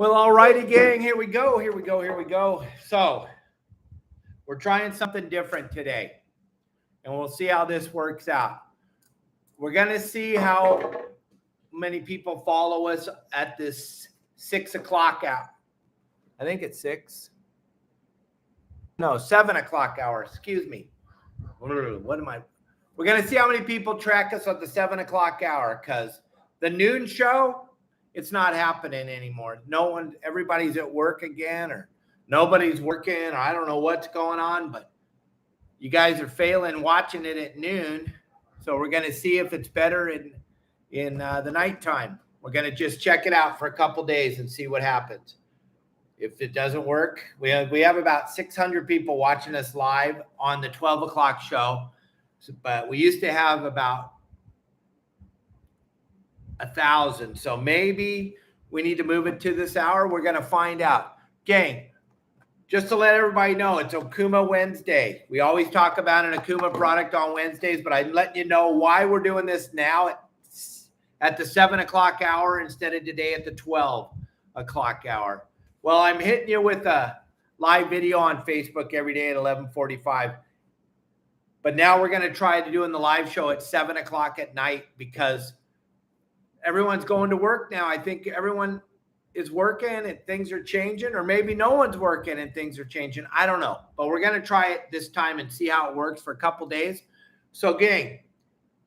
Well, all righty, gang. Here we go. So we're trying something different today, and we'll see how this works out. We're going to see how many people follow us at this 6 o'clock hour. I think it's 6. No, 7 o'clock hour. Excuse me. What am I? We're going to see how many people track us at the 7 o'clock hour, because the noon show, it's not happening anymore. Everybody's at work again, or nobody's working, or I don't know what's going on, but you guys are failing watching it at noon. So we're going to see if it's better in the nighttime. We're going to just check it out for a couple days and see what happens. If it doesn't work, we have about 600 people watching us live on the 12 o'clock show, but we used to have about 1,000. So maybe we need to move it to this hour. We're going to find out. Gang, just to let everybody know, it's Okuma Wednesday. We always talk about an Okuma product on Wednesdays, but I'm letting you know why we're doing this now at the 7 o'clock hour instead of today at the 12 o'clock hour. Well, I'm hitting you with a live video on Facebook every day at 11:45. But now we're going to try to do the live show at 7 o'clock at night, because everyone's going to work now. I think everyone is working and things are changing, or maybe no one's working and things are changing. I don't know, but we're going to try it this time and see how it works for a couple days. So gang,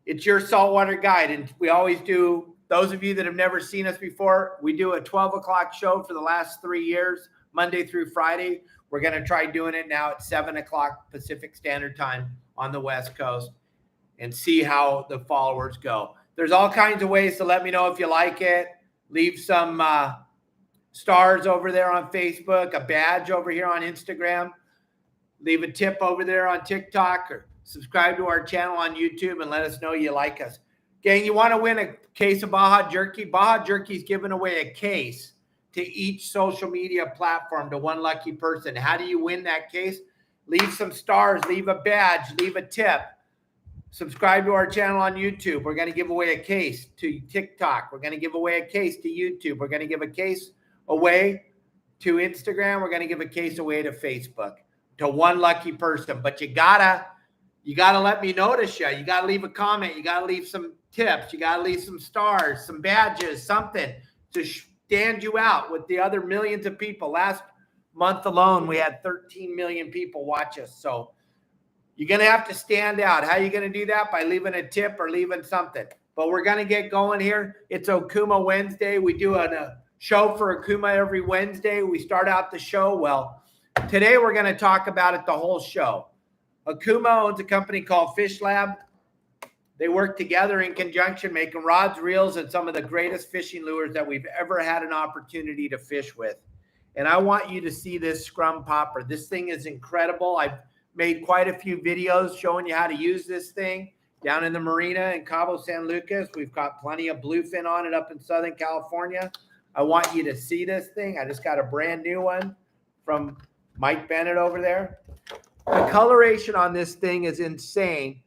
it's your saltwater guide. And we always do, those of you that have never seen us before, we do a 12 o'clock show for the last 3 years, Monday through Friday. We're going to try doing it now at 7 o'clock Pacific Standard Time on the West Coast and see how the followers go. There's all kinds of ways to let me know if you like it. Leave some stars over there on Facebook, a badge over here on Instagram. Leave a tip over there on TikTok, or subscribe to our channel on YouTube and let us know you like us. Gang, you want to win a case of Baja Jerky? Baja Jerky is giving away a case to each social media platform to one lucky person. How do you win that case? Leave some stars, leave a badge, leave a tip. Subscribe to our channel on YouTube. We're going to give away a case to TikTok. We're going to give away a case to YouTube. We're going to give a case away to Instagram. We're going to give a case away to Facebook to one lucky person. But you gotta let me notice you. You got to leave a comment. You got to leave some tips. You got to leave some stars, some badges, something to stand you out with the other millions of people. Last month alone, we had 13 million people watch us. So you're going to have to stand out. How are you going to do that? By leaving a tip or leaving something. But we're going to get going here. It's Okuma Wednesday. We do a show for Okuma every Wednesday. We start out the show. Well, today we're going to talk about it the whole show. Okuma owns a company called Fish Lab. They work together in conjunction, making rods, reels, and some of the greatest fishing lures that we've ever had an opportunity to fish with. And I want you to see this Scrum Popper. This thing is incredible. I've made quite a few videos showing you how to use this thing down in the marina in Cabo San Lucas. We've got plenty of bluefin on it up in Southern California. I want you to see this thing. I just got a brand new one from Mike Bennett over there. The coloration on this thing is insane.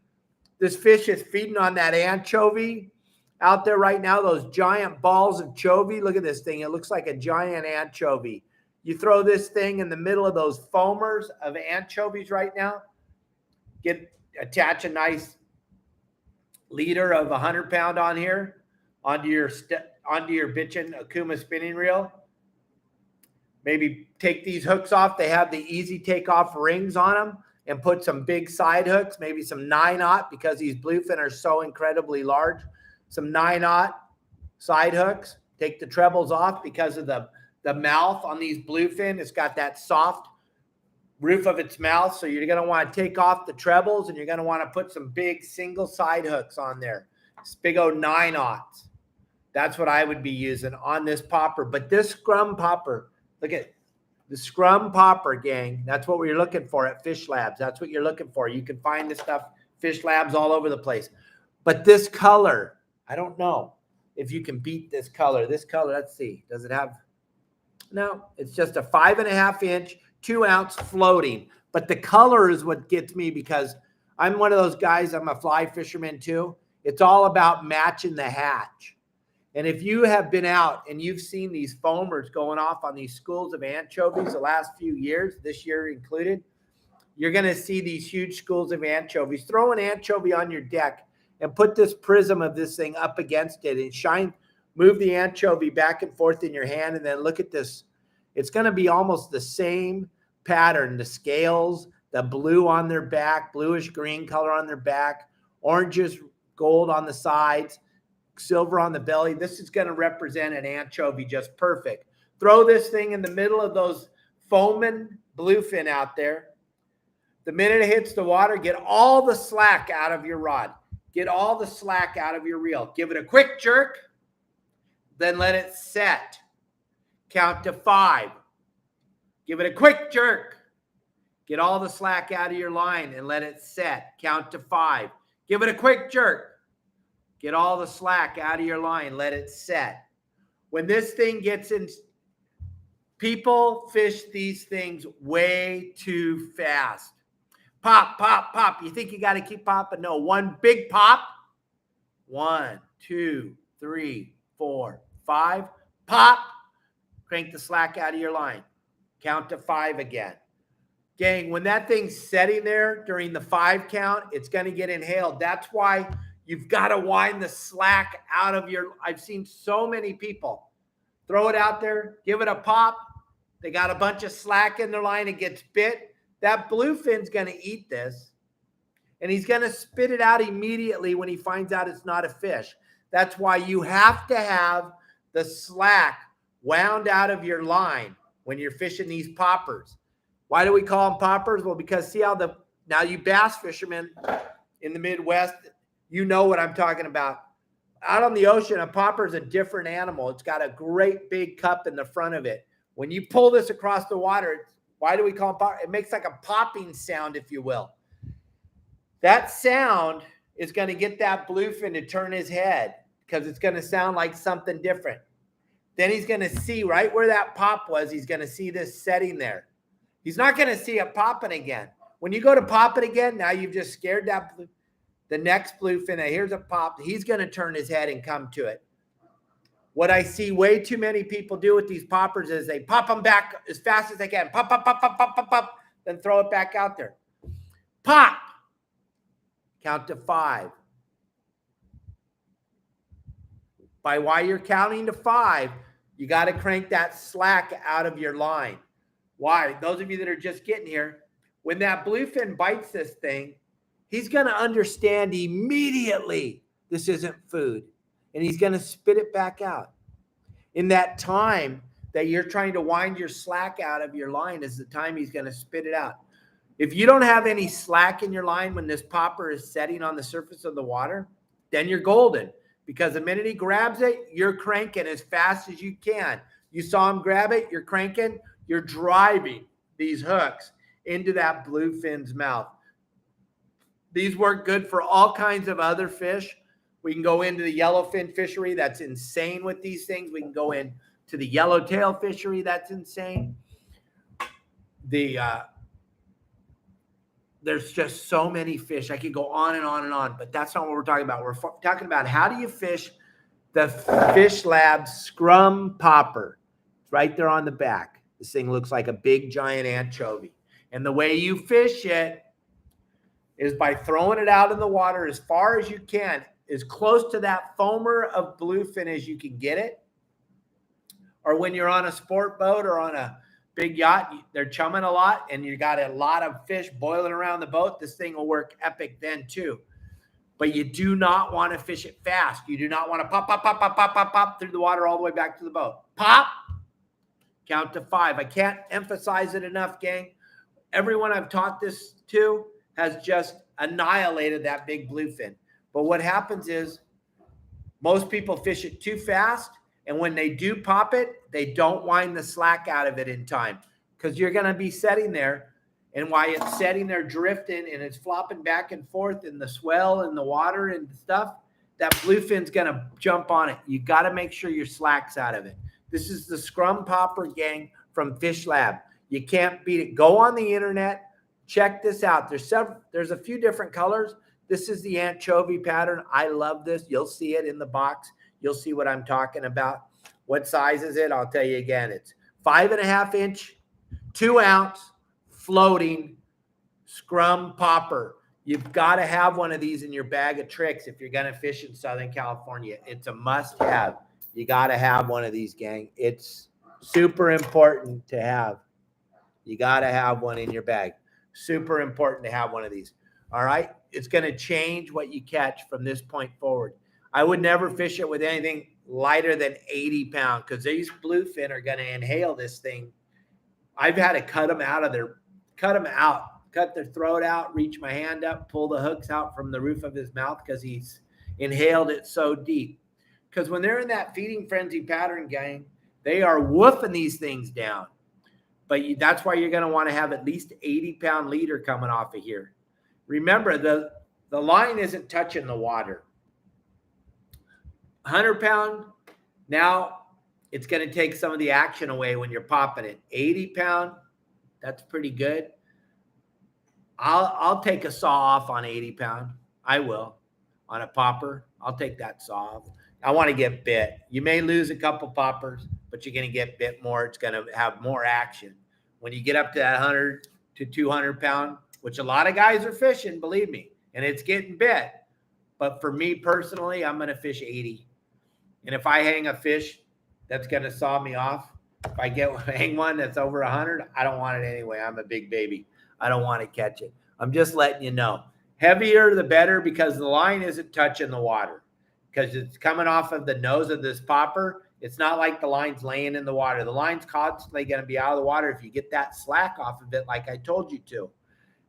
This fish is feeding on that anchovy out there right now, those giant balls of chovy. Look at this thing. It looks like a giant anchovy. You throw this thing in the middle of those foamers of anchovies right now, attach a nice leader of 100-pound on here onto your bitchin' Okuma spinning reel. Maybe take these hooks off. They have the easy takeoff rings on them, and put some big side hooks, maybe some 9/0, because these bluefin are so incredibly large. Some 9/0 side hooks. Take the trebles off because of the mouth on these bluefin. It's got that soft roof of its mouth. So you're going to want to take off the trebles, and you're going to want to put some big single side hooks on there. This big old 9/0. That's what I would be using on this popper. But this Scrum Popper, look at the Scrum Popper, gang. That's what we're looking for at Fish Labs. That's what you're looking for. You can find this stuff, Fish Labs, all over the place. But this color, I don't know if you can beat this color. This color, let's see. Does it have? No, it's just a 5.5-inch, 2-ounce floating. But the color is what gets me, because I'm one of those guys. I'm a fly fisherman too. It's all about matching the hatch. And if you have been out and you've seen these foamers going off on these schools of anchovies the last few years, this year included, you're going to see these huge schools of anchovies. Throw an anchovy on your deck and put this prism of this thing up against it and move the anchovy back and forth in your hand, and then look at this. It's going to be almost the same pattern. The scales, the blue on their back, bluish green color on their back, oranges, gold on the sides, silver on the belly. This is going to represent an anchovy just perfect. Throw this thing in the middle of those foaming bluefin out there. The minute it hits the water, get all the slack out of your rod. Get all the slack out of your reel. Give it a quick jerk, then let it set. Count to 5. Give it a quick jerk. Get all the slack out of your line and let it set. Count to 5. Give it a quick jerk. Get all the slack out of your line. Let it set. When this thing gets in, people fish these things way too fast. Pop, pop, pop. You think you got to keep popping? No, one big pop. 1, 2, 3, 4, 5. Pop. Crank the slack out of your line. Count to 5 again. Gang, when that thing's setting there during the 5 count, it's going to get inhaled. That's why you've got to wind the slack out of your. I've seen so many people throw it out there, give it a pop. They got a bunch of slack in their line. It gets bit. That bluefin's going to eat this, and he's going to spit it out immediately when he finds out it's not a fish. That's why you have to have the slack wound out of your line when you're fishing these poppers. Why do we call them poppers? Well, because see how now you bass fishermen in the Midwest, you know what I'm talking about. Out on the ocean, a popper is a different animal. It's got a great big cup in the front of it. When you pull this across the water, why do we call it popper? It makes like a popping sound, if you will. That sound is going to get that bluefin to turn his head because it's going to sound like something different. Then he's going to see right where that pop was. He's going to see this setting there. He's not going to see it popping again. When you go to pop it again, now you've just scared the next bluefin. Here's a pop. He's going to turn his head and come to it. What I see way too many people do with these poppers is they pop them back as fast as they can. Pop, pop, pop, pop, pop, pop, pop. Then throw it back out there. Pop. Count to 5. While you're counting to 5, you got to crank that slack out of your line. Why? Those of you that are just getting here, when that bluefin bites this thing, he's going to understand immediately this isn't food. And he's going to spit it back out. In that time that you're trying to wind your slack out of your line is the time he's going to spit it out. If you don't have any slack in your line when this popper is setting on the surface of the water, then you're golden. Because the minute he grabs it, you're cranking as fast as you can. You saw him grab it, you're cranking, you're driving these hooks into that bluefin's mouth. These work good for all kinds of other fish. We can go into the yellowfin fishery. That's insane with these things. We can go into the yellowtail fishery. That's insane. There's just so many fish. I could go on and on and on, but that's not what we're talking about. We're talking about how do you fish the Fish Lab Scrum Popper. It's right there on the back. This thing looks like a big, giant anchovy. And the way you fish it is by throwing it out in the water as far as you can, as close to that foamer of bluefin as you can get it. Or when you're on a sport boat or on a big yacht, they're chumming a lot and you got a lot of fish boiling around the boat. This thing will work epic then too. But you do not want to fish it fast. You do not want to pop, pop, pop, pop, pop, pop, pop through the water all the way back to the boat. Pop, count to 5. I can't emphasize it enough, gang. Everyone I've taught this to has just annihilated that big bluefin. But what happens is most people fish it too fast. And when they do pop it, they don't wind the slack out of it in time because you're going to be setting there. And while it's setting there drifting and it's flopping back and forth in the swell and the water and stuff, that bluefin's going to jump on it. You got to make sure your slack's out of it. This is the Scrum Popper, gang, from Fish Lab. You can't beat it. Go on the internet. Check this out. There's a few different colors. This is the anchovy pattern. I love this. You'll see it in the box. you'll see what I'm talking about. What size is it? I'll tell you again. It's 5.5 inch, 2 ounce, floating Scrum Popper. You've got to have one of these in your bag of tricks if you're going to fish in Southern California. It's a must-have. You got to have one of these, gang. It's super important to have. You got to have one in your bag. Super important to have one of these. All right? It's going to change what you catch from this point forward. I would never fish it with anything lighter than 80 pounds because these bluefin are going to inhale this thing. I've had to cut them out, cut their throat out, reach my hand up, pull the hooks out from the roof of his mouth because he's inhaled it so deep. Because when they're in that feeding frenzy pattern, gang, they are woofing these things down. But that's why you're going to want to have at least 80-pound leader coming off of here. Remember, the line isn't touching the water. 100-pound, now it's going to take some of the action away when you're popping it. 80-pound, that's pretty good. I'll take a saw off on 80-pound. I will. On a popper, I'll take that saw off. I want to get bit. You may lose a couple poppers, but you're going to get bit more. It's going to have more action. When you get up to that 100 to 200-pound, which a lot of guys are fishing, believe me, and it's getting bit. But for me personally, I'm going to fish 80. And if I hang a fish that's going to saw me off, if I hang one that's over 100, I don't want it anyway. I'm a big baby. I don't want to catch it. I'm just letting you know. Heavier, the better, because the line isn't touching the water. Because it's coming off of the nose of this popper. It's not like the line's laying in the water. The line's constantly going to be out of the water if you get that slack off of it like I told you to.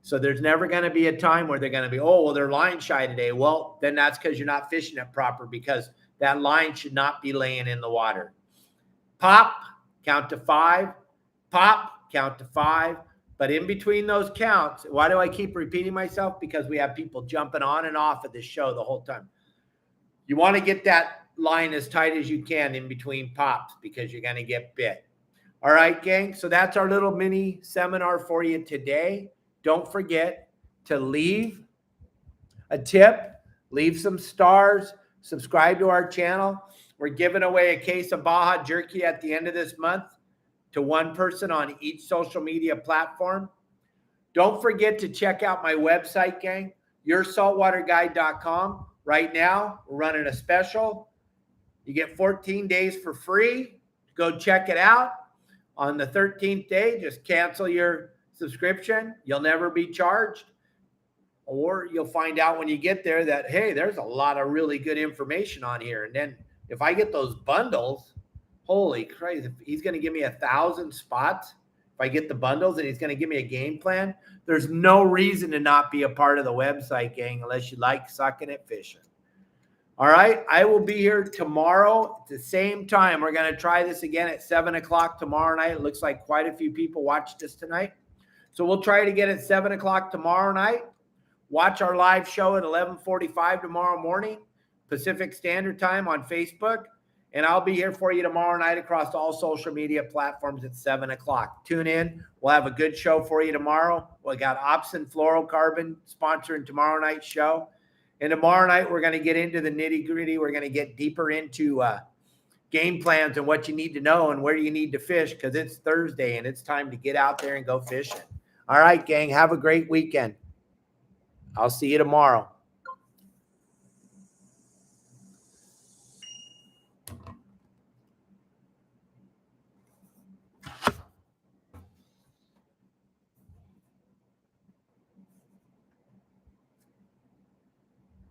So there's never going to be a time where they're going to be, oh, well, they're line shy today. Well, then that's because you're not fishing it proper because that line should not be laying in the water. Pop, count to 5. Pop, count to 5. But in between those counts, why do I keep repeating myself? Because we have people jumping on and off of this show the whole time. You want to get that line as tight as you can in between pops because you're going to get bit. All right, gang. So that's our little mini seminar for you today. Don't forget to leave a tip, leave some stars, subscribe to our channel. We're giving away a case of Baja Jerky at the end of this month to one person on each social media platform. Don't forget to check out my website, gang, yoursaltwaterguide.com. Right now, we're running a special. You get 14 days for free. Go check it out. On the 13th day, just cancel your subscription. You'll never be charged. Or you'll find out when you get there that, hey, there's a lot of really good information on here. And then if I get those bundles, holy Christ, he's going to give me 1,000 spots. If I get the bundles and he's going to give me a game plan, there's no reason to not be a part of the website, gang, unless you like sucking at fishing. All right. I will be here tomorrow at the same time. We're going to try this again at 7 o'clock tomorrow night. It looks like quite a few people watched this tonight. So we'll try it again at 7 o'clock tomorrow night. Watch our live show at 11:45 tomorrow morning, Pacific Standard Time on Facebook. And I'll be here for you tomorrow night across all social media platforms at 7 o'clock. Tune in. We'll have a good show for you tomorrow. We got Opsin Fluorocarbon sponsoring tomorrow night's show. And tomorrow night, we're going to get into the nitty-gritty. We're going to get deeper into game plans and what you need to know and where you need to fish because it's Thursday and it's time to get out there and go fishing. All right, gang, have a great weekend. I'll see you tomorrow.